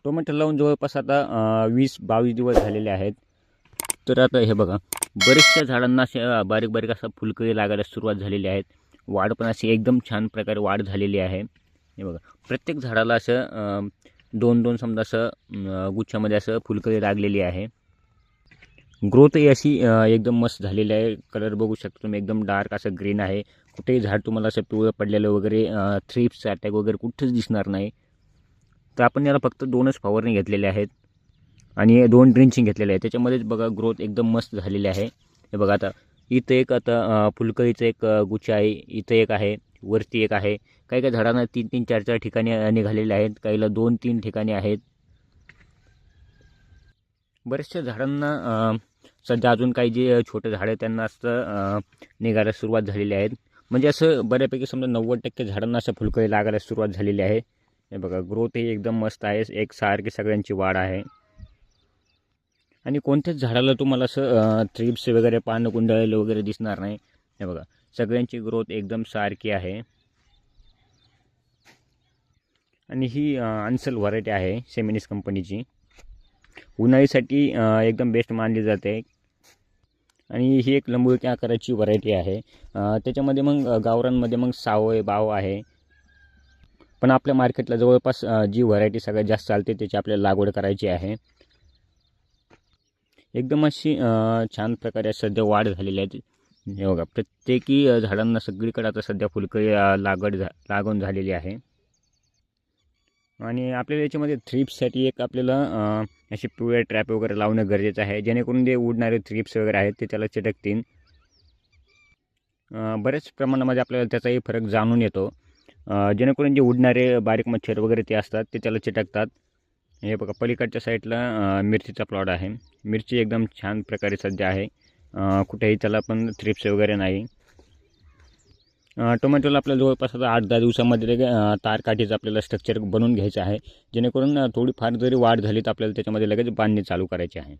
Tomato लावून जवळपास आता 20-22 दिवस झालेले आहेत. तर आता हे बघा, बरेचशा झाडांना अशा बारीक बारीक असा फुलकळी लागायला सुरुवात झालेली आहेत. वाढ पण अशी एकदम छान प्रकारे वाढ झालेली आहे. हे बघा, प्रत्येक झाडाला असं 2-2 समजा असं गुच्छामध्ये असं फुलकळी लागलेली आहे. ग्रोथही अशी एकदम मस्त झालेली आहे. कलर बघू शकता तुम्ही, एकदम डार्क असं ग्रीन आहे. कुठेही झाड तुम्हाला असं पिवळं पडलेलं वगैरे थ्रिप्स अटॅक वगैरे कुठंच दिसणार नाही. तर आपण याला फक्त 2च फवारणी घेतलेल्या आहेत आणि 2 ड्रिंचिंग घेतलेले आहे. त्याच्यामध्येच बघा ग्रोथ एकदम मस्त झालेली आहे. हे बघा, आता इथं एक आता फुलकळीचं एक गुच्छ आहे, इथं एक आहे, वरती एक आहे. काही काही झाडांना 3-3, 4-4 ठिकाणी निघालेले आहेत, काहीला 2-3 ठिकाणी आहेत. बऱ्याचशा झाडांना सध्या अजून काही जे छोटे झाडं आहेत त्यांना असं निघायला सुरुवात झालेली आहेत. म्हणजे असं बऱ्यापैकी समजा 90% झाडांना असं फुलकळी लागायला सुरुवात झालेली आहे. हे बघा, ग्रोथ ही एकदम मस्त आहे, एकसारखी सगळ्यांची वाढ आहे. आणि कोणत्याच झाडाला तुम्हाला असं थ्रिप्स वगैरे पानं कुंडळलेलं वगैरे दिसणार नाही. हे बघा, सगळ्यांची ग्रोथ एकदम सारखी आहे. आणि ही अन्सल व्हरायटी आहे सेमिनिस कंपनीची. उन्हाळीसाठी एकदम बेस्ट मानली जाते. आणि ही एक लंबुळकी आकाराची व्हरायटी आहे. त्याच्यामध्ये मग गावरांमध्ये मग सावय बाव आहे. पण आपल्या मार्केटला जवळपास जी व्हरायटी सगळ्यात जास्त चालते त्याची आपल्याला लागवड करायची आहे. एकदम अशी छान प्रकारे सध्या वाढ झालेली आहे. हे बघा, प्रत्येकी झाडांना सगळीकडे आता सध्या फुलकळी लागवण झालेली आहे. आणि आपल्याला याच्यामध्ये थ्रिप्ससाठी एक आपल्याला अशी पिवळ्या ट्रॅप वगैरे लावणं गरजेचं आहे, जेणेकरून जे उडणारे थ्रिप्स वगैरे आहेत ते त्याला चिटकतील. बऱ्याच प्रमाणामध्ये आपल्याला त्याचाही फरक जाणून येतो. जेणेकरून जे उडणारे बारीक मच्छर वगैरे ते असतात ते त्याला चिटकतात. हे बघा, पलीकडच्या साईडला मिरचीचा प्लॉट आहे. मिरची एकदम छान प्रकारे सध्या आहे, कुठेही त्याला पण थ्रिप्स वगैरे नाही. टोमॅटोला आपल्याला जवळपास आता 8-10 दिवसामध्ये तारकाठीचं आपल्याला स्ट्रक्चर बनवून घ्यायचं आहे, जेणेकरून थोडीफार जरी वाढ झाली तर आपल्याला त्याच्यामध्ये लगेच बांधणी चालू करायची आहे.